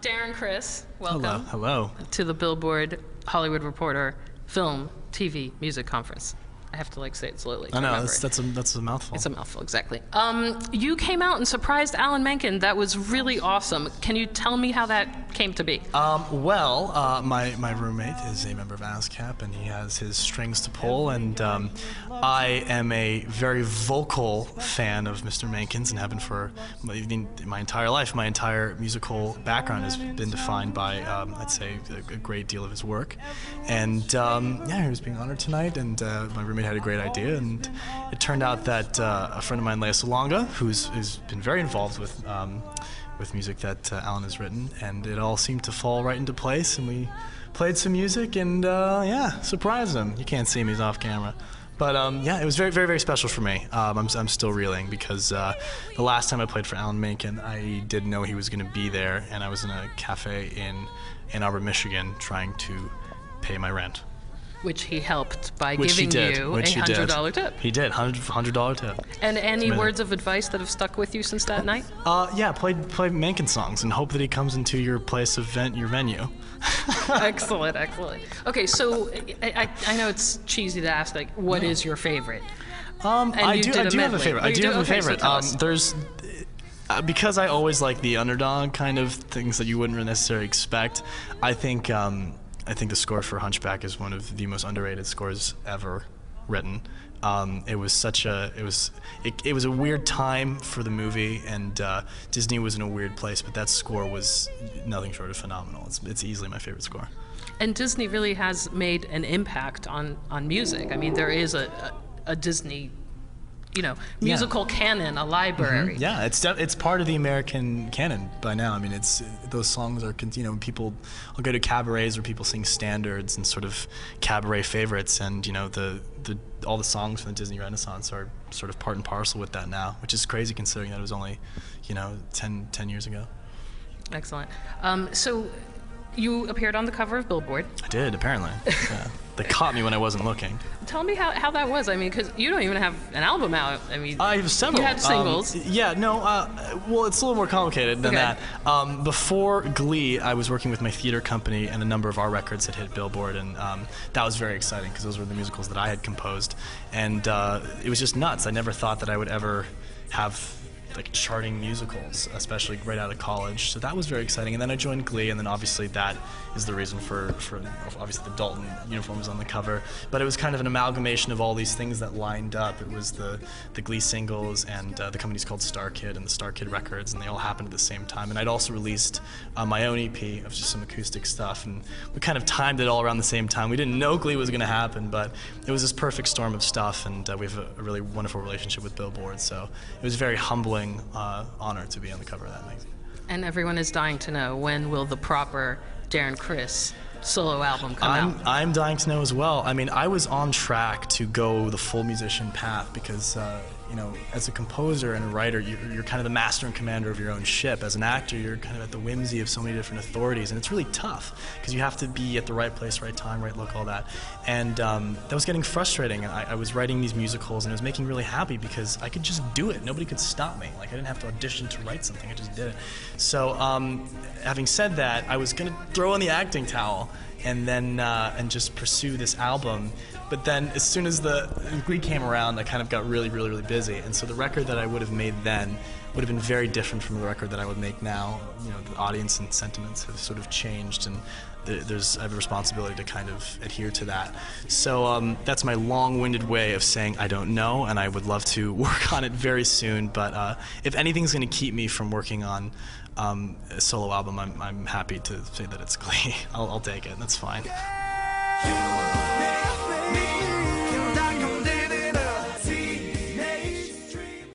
Darren Criss, welcome. Hello. To the Billboard Hollywood Reporter Film, TV, Music Conference. I have to say it slowly. I know, that's a mouthful. It's a mouthful, exactly. You came out and surprised Alan Menken. That was really awesome. Can you tell me how that came to be? My roommate is a member of ASCAP, and he has his strings to pull, and I am a very vocal fan of Mr. Menken's and have been for my entire life. My entire musical background has been defined by, I'd say, a great deal of his work. And yeah, he was being honored tonight, and my roommate had a great idea, and it turned out that a friend of mine, Leia Salonga, who's been very involved with music that Alan has written, and it all seemed to fall right into place, and we played some music, and yeah, surprised him. You can't see me, he's off camera. But yeah, it was very, very, very special for me. I'm still reeling because the last time I played for Alan Menken, I didn't know he was going to be there, and I was in a cafe in Ann Arbor, Michigan, trying to pay my rent. Which he helped by giving you a $100 tip. He did, $100 tip. And any words of advice that have stuck with you since that night? Yeah, play Menken songs and hope that he comes into your place of your venue. Excellent, excellent. Okay, so I know it's cheesy to ask, what is your favorite? I do have a favorite. I do have a favorite. So there's because I always like the underdog kind of things that you wouldn't necessarily expect. I think the score for Hunchback is one of the most underrated scores ever written. It was a weird time for the movie, and Disney was in a weird place, but that score was nothing short of phenomenal. It's easily my favorite score. And Disney really has made an impact on music. I mean, there is a Disney, musical canon, a library. Mm-hmm. Yeah, it's part of the American canon by now. I mean, those songs are, people will go to cabarets where people sing standards and sort of cabaret favorites, and all the songs from the Disney Renaissance are sort of part and parcel with that now, which is crazy considering that it was only 10 years ago. Excellent. So you appeared on the cover of Billboard. I did, apparently. Yeah. They caught me when I wasn't looking. Tell me how that was. I mean, because you don't even have an album out. I mean, I have several. You had singles. Well, it's a little more complicated than that. Before Glee, I was working with my theater company, and a number of our records had hit Billboard, and that was very exciting because those were the musicals that I had composed, and it was just nuts. I never thought that I would ever have charting musicals, especially right out of college. So that was very exciting. And then I joined Glee, and then obviously that is the reason for obviously the Dalton uniform was on the cover. But it was kind of an amalgamation of all these things that lined up. It was the Glee singles, and the company's called Star Kid and the Star Kid Records, and they all happened at the same time. And I'd also released my own EP of just some acoustic stuff, and we kind of timed it all around the same time. We didn't know Glee was going to happen, but it was this perfect storm of stuff, and we have a really wonderful relationship with Billboard. So it was very humbling honor to be on the cover of that magazine. And everyone is dying to know, when will the proper Darren Criss solo album come out? I'm dying to know as well. I mean, I was on track to go the full musician path because, as a composer and a writer, you're kind of the master and commander of your own ship. As an actor, you're kind of at the whimsy of so many different authorities, and it's really tough because you have to be at the right place, right time, right look, all that. And that was getting frustrating. And I was writing these musicals, and it was making me really happy because I could just do it. Nobody could stop me. I didn't have to audition to write something. I just did it. So having said that, I was going to throw in the acting towel and then and just pursue this album. But then as soon as the Glee came around, I kind of got really, really, really busy. And so the record that I would have made then would have been very different from the record that I would make now. The audience and sentiments have sort of changed, and I have a responsibility to kind of adhere to that. So that's my long-winded way of saying I don't know, and I would love to work on it very soon. But if anything's going to keep me from working on a solo album, I'm happy to say that it's Glee. I'll take it. That's fine.